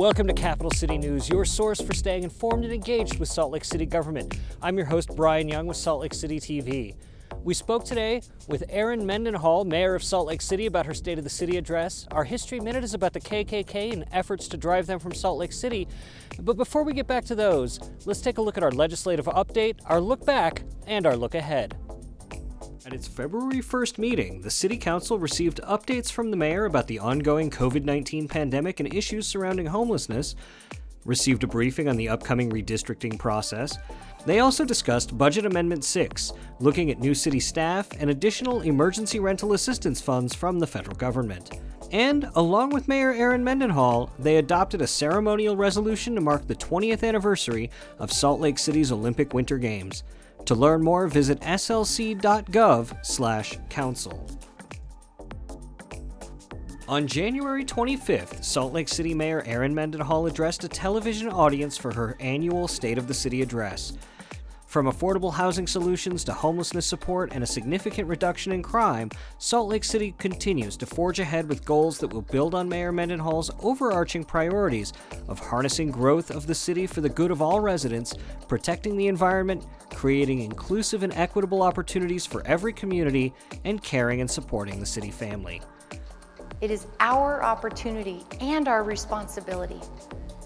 Welcome to Capital City News, your source for staying informed and engaged with Salt Lake City government. I'm your host, Brian Young with Salt Lake City TV. We spoke today with Erin Mendenhall, mayor of Salt Lake City, about her State of the City address. Our History Minute is about the KKK and efforts to drive them from Salt Lake City. But before we get back to those, let's take a look at our legislative update, our look back, and our look ahead. At its February 1st meeting, the City Council received updates from the mayor about the ongoing COVID-19 pandemic and issues surrounding homelessness, received a briefing on the upcoming redistricting process. They also discussed Budget Amendment 6, looking at new city staff and additional emergency rental assistance funds from the federal government. And, along with Mayor Erin Mendenhall, they adopted a ceremonial resolution to mark the 20th anniversary of Salt Lake City's Olympic Winter Games. To learn more, visit slc.gov/council. On January 25th, Salt Lake City Mayor Erin Mendenhall addressed a television audience for her annual State of the City address. From affordable housing solutions to homelessness support and a significant reduction in crime, Salt Lake City continues to forge ahead with goals that will build on Mayor Mendenhall's overarching priorities of harnessing growth of the city for the good of all residents, protecting the environment, creating inclusive and equitable opportunities for every community, and caring and supporting the city family. It is our opportunity and our responsibility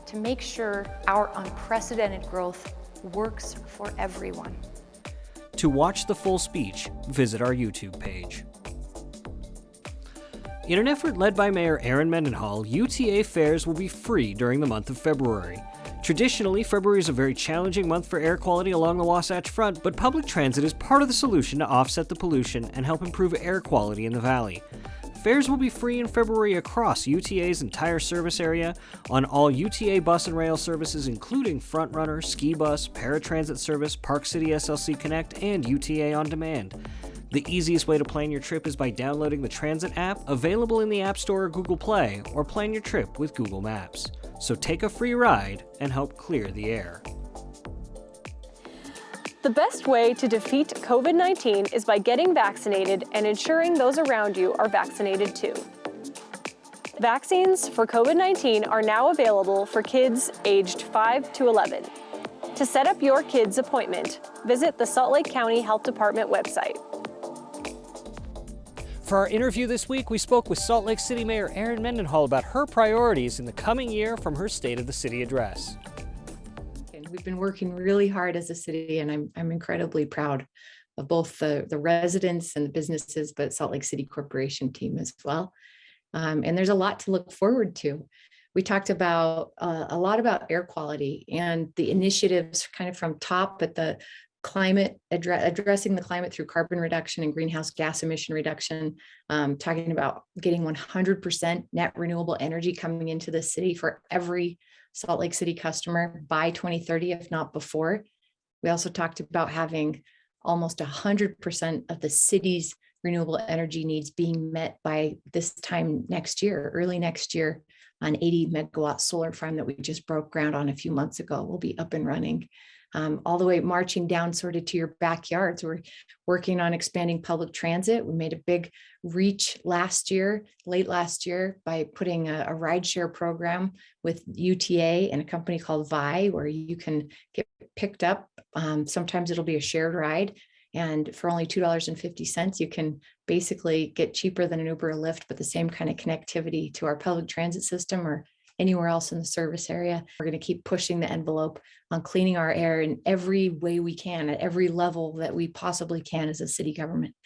to make sure our unprecedented growth works for everyone. To watch the full speech, visit our YouTube page. In an effort led by Mayor Erin Mendenhall, UTA fares will be free during the month of February. Traditionally, February is a very challenging month for air quality along the Wasatch Front, but public transit is part of the solution to offset the pollution and help improve air quality in the valley. Fares will be free in February across UTA's entire service area, on all UTA bus and rail services including Frontrunner, Ski Bus, Paratransit Service, Park City SLC Connect, and UTA On Demand. The easiest way to plan your trip is by downloading the Transit app, available in the App Store or Google Play, or plan your trip with Google Maps. So take a free ride and help clear the air. The best way to defeat COVID-19 is by getting vaccinated and ensuring those around you are vaccinated too. Vaccines for COVID-19 are now available for kids aged 5 to 11. To set up your kid's appointment, visit the Salt Lake County Health Department website. For our interview this week, we spoke with Salt Lake City Mayor Erin Mendenhall about her priorities in the coming year from her State of the City address. We've been working really hard as a city, and I'm incredibly proud of both the residents and the businesses, but Salt Lake City Corporation team as well. And there's a lot to look forward to. We talked about a lot about air quality and the initiatives kind of from top at the climate, addressing the climate through carbon reduction and greenhouse gas emission reduction, talking about getting 100% net renewable energy coming into the city for every Salt Lake City customer by 2030, if not before. We also talked about having almost 100% of the city's renewable energy needs being met by this time next year, early next year. An 80 megawatt solar farm that we just broke ground on a few months ago will be up and running. All the way marching down sort of to your backyards. We're working on expanding public transit. We made a big reach late last year, by putting a rideshare program with UTA and a company called Vi, where you can get picked up. Sometimes it'll be a shared ride. And for only $2.50, you can basically get cheaper than an Uber or Lyft, but the same kind of connectivity to our public transit system or anywhere else in the service area. We're going to keep pushing the envelope on cleaning our air in every way we can, at every level that we possibly can as a city government.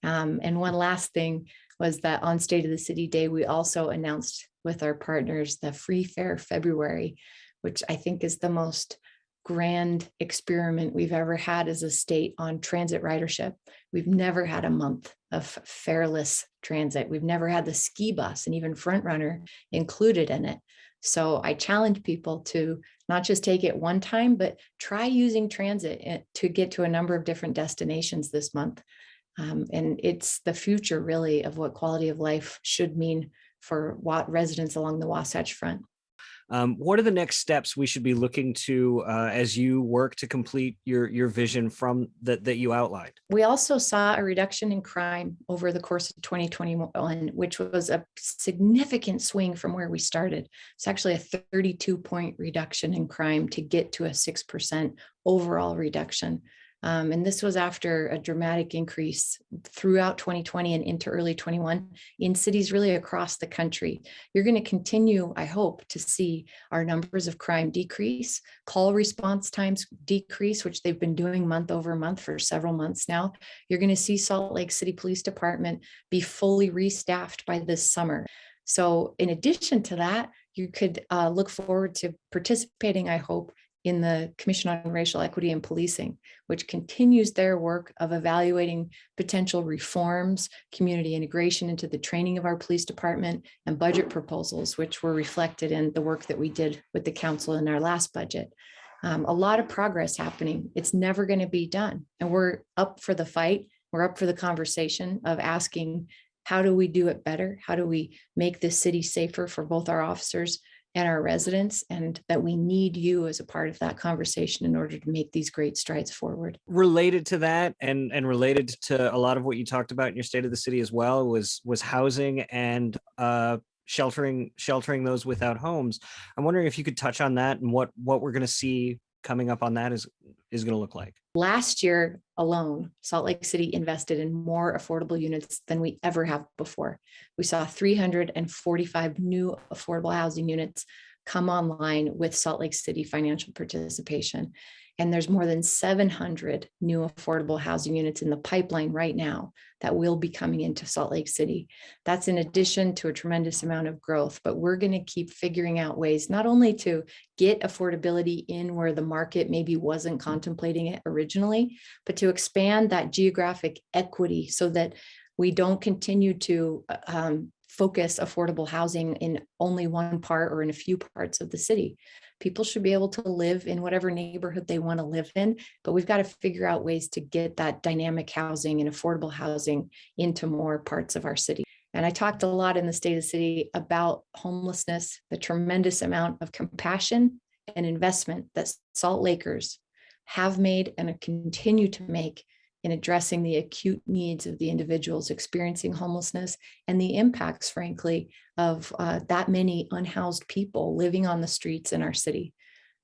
And one last thing was that on State of the City Day, we also announced with our partners the Free Fare February, which I think is the most grand experiment we've ever had as a state on transit ridership. We've never had a month of fareless transit. We've never had the ski bus and even Frontrunner included in it. So I challenge people to not just take it one time, but try using transit to get to a number of different destinations this month. And it's the future really of what quality of life should mean for residents along the Wasatch Front. What are the next steps we should be looking to as you work to complete your vision from that you outlined? We also saw a reduction in crime over the course of 2021, which was a significant swing from where we started. It's actually a 32-point reduction in crime to get to a 6% overall reduction. And this was after a dramatic increase throughout 2020 and into early 21 in cities really across the country. You're going to continue, I hope, to see our numbers of crime decrease, call response times decrease, which they've been doing month over month for several months now. You're going to see Salt Lake City Police Department be fully restaffed by this summer. So in addition to that, you could look forward to participating, I hope, in the Commission on Racial Equity and Policing, which continues their work of evaluating potential reforms, community integration into the training of our police department, and budget proposals, which were reflected in the work that we did with the council in our last budget. A lot of progress happening. It's never going to be done. And we're up for the fight. We're up for the conversation of asking, how do we do it better? How do we make this city safer for both our officers and our residents, and that we need you as a part of that conversation in order to make these great strides forward. Related to that, and related to a lot of what you talked about in your State of the City as well, was housing and sheltering those without homes. I'm wondering if you could touch on that and what we're going to see coming up on that is going to look like. Last year alone, Salt Lake City invested in more affordable units than we ever have before. We saw 345 new affordable housing units come online with Salt Lake City financial participation. And there's more than 700 new affordable housing units in the pipeline right now that will be coming into Salt Lake City. That's in addition to a tremendous amount of growth, but we're going to keep figuring out ways not only to get affordability in where the market maybe wasn't contemplating it originally, but to expand that geographic equity so that we don't continue to focus affordable housing in only one part or in a few parts of the city. People should be able to live in whatever neighborhood they want to live in, but we've got to figure out ways to get that dynamic housing and affordable housing into more parts of our city. And I talked a lot in the State of the City about homelessness, the tremendous amount of compassion and investment that Salt Lakers have made and continue to make in addressing the acute needs of the individuals experiencing homelessness and the impacts, frankly, of that many unhoused people living on the streets in our city.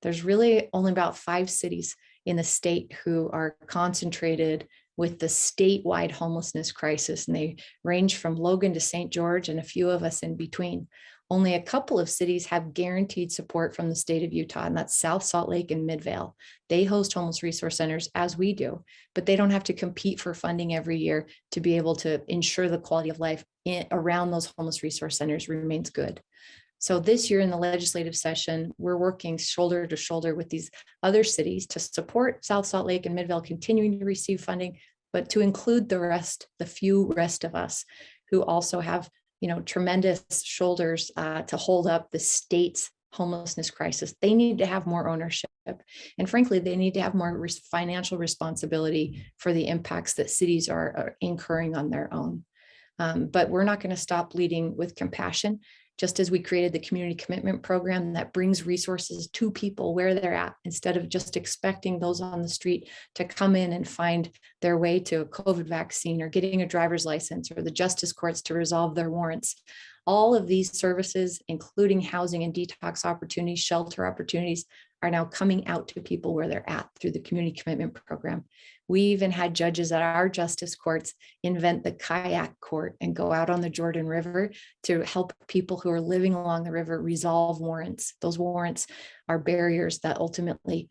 There's really only about 5 cities in the state who are concentrated with the statewide homelessness crisis, and they range from Logan to St. George and a few of us in between. Only a couple of cities have guaranteed support from the state of Utah, and that's South Salt Lake and Midvale. They host homeless resource centers as we do, but they don't have to compete for funding every year to be able to ensure the quality of life around those homeless resource centers remains good. So this year in the legislative session, we're working shoulder to shoulder with these other cities to support South Salt Lake and Midvale continuing to receive funding, but to include the few rest of us who also have tremendous shoulders to hold up the state's homelessness crisis. They need to have more ownership. And frankly, they need to have more financial responsibility for the impacts that cities are incurring on their own. But we're not going to stop leading with compassion. Just as we created the community commitment program that brings resources to people where they're at, instead of just expecting those on the street to come in and find their way to a COVID vaccine or getting a driver's license or the justice courts to resolve their warrants. All of these services, including housing and detox opportunities, shelter opportunities, are now coming out to people where they're at through the community commitment program. We even had judges at our justice courts invent the kayak court and go out on the Jordan River to help people who are living along the river resolve warrants. Those warrants are barriers that ultimately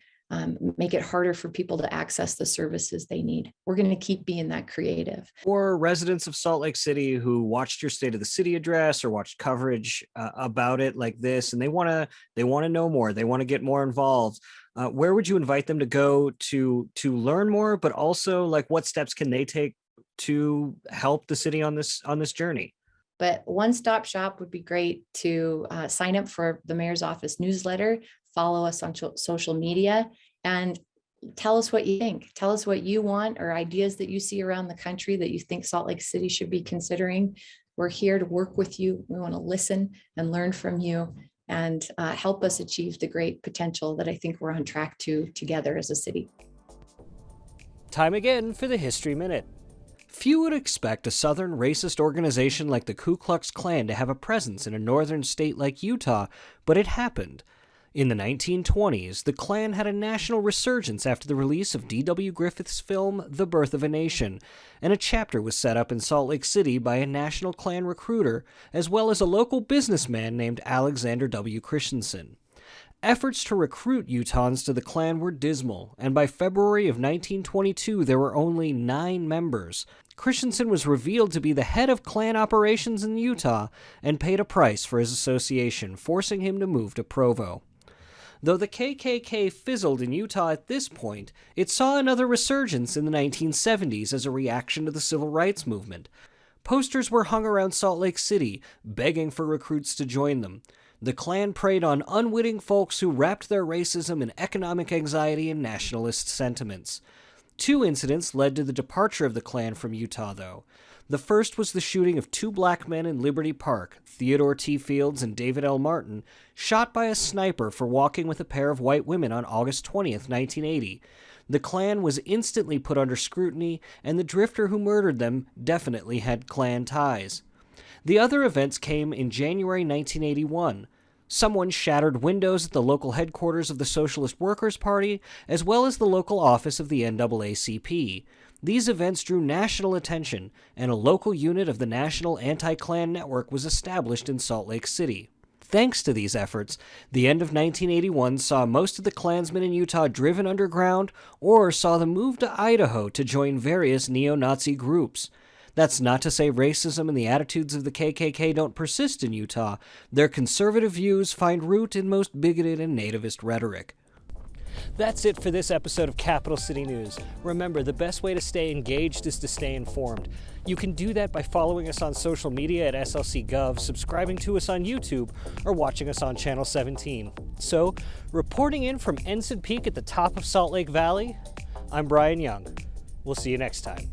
make it harder for people to access the services they need. We're going to keep being that creative. For residents of Salt Lake City who watched your State of the City address or watched coverage about it like this, and they want to know more, they want to get more involved, where would you invite them to go to learn more, but also like what steps can they take to help the city on this journey? But one-stop shop would be great to sign up for the mayor's office newsletter, follow us on social media, and tell us what you think. Tell us what you want or ideas that you see around the country that you think Salt Lake City should be considering. We're here to work with you. We want to listen and learn from you. and help us achieve the great potential that I think we're on track to together as a city. Time again for the History Minute. Few would expect a southern racist organization like the Ku Klux Klan to have a presence in a northern state like Utah, but it happened. In the 1920s, the Klan had a national resurgence after the release of D.W. Griffith's film The Birth of a Nation, and a chapter was set up in Salt Lake City by a national Klan recruiter, as well as a local businessman named Alexander W. Christensen. Efforts to recruit Utahns to the Klan were dismal, and by February of 1922 there were only 9 members. Christensen was revealed to be the head of Klan operations in Utah and paid a price for his association, forcing him to move to Provo. Though the KKK fizzled in Utah at this point, it saw another resurgence in the 1970s as a reaction to the civil rights movement. Posters were hung around Salt Lake City, begging for recruits to join them. The Klan preyed on unwitting folks who wrapped their racism in economic anxiety and nationalist sentiments. 2 incidents led to the departure of the Klan from Utah, though. The first was the shooting of 2 black men in Liberty Park, Theodore T. Fields and David L. Martin, shot by a sniper for walking with a pair of white women on August 20th, 1980. The Klan was instantly put under scrutiny, and the drifter who murdered them definitely had Klan ties. The other events came in January 1981. Someone shattered windows at the local headquarters of the Socialist Workers' Party, as well as the local office of the NAACP. These events drew national attention, and a local unit of the National Anti-Klan Network was established in Salt Lake City. Thanks to these efforts, the end of 1981 saw most of the Klansmen in Utah driven underground or saw them move to Idaho to join various neo-Nazi groups. That's not to say racism and the attitudes of the KKK don't persist in Utah. Their conservative views find root in most bigoted and nativist rhetoric. That's it for this episode of Capital City News. Remember, the best way to stay engaged is to stay informed. You can do that by following us on social media at SLCGov, subscribing to us on YouTube, or watching us on Channel 17. So, reporting in from Ensign Peak at the top of Salt Lake Valley, I'm Brian Young. We'll see you next time.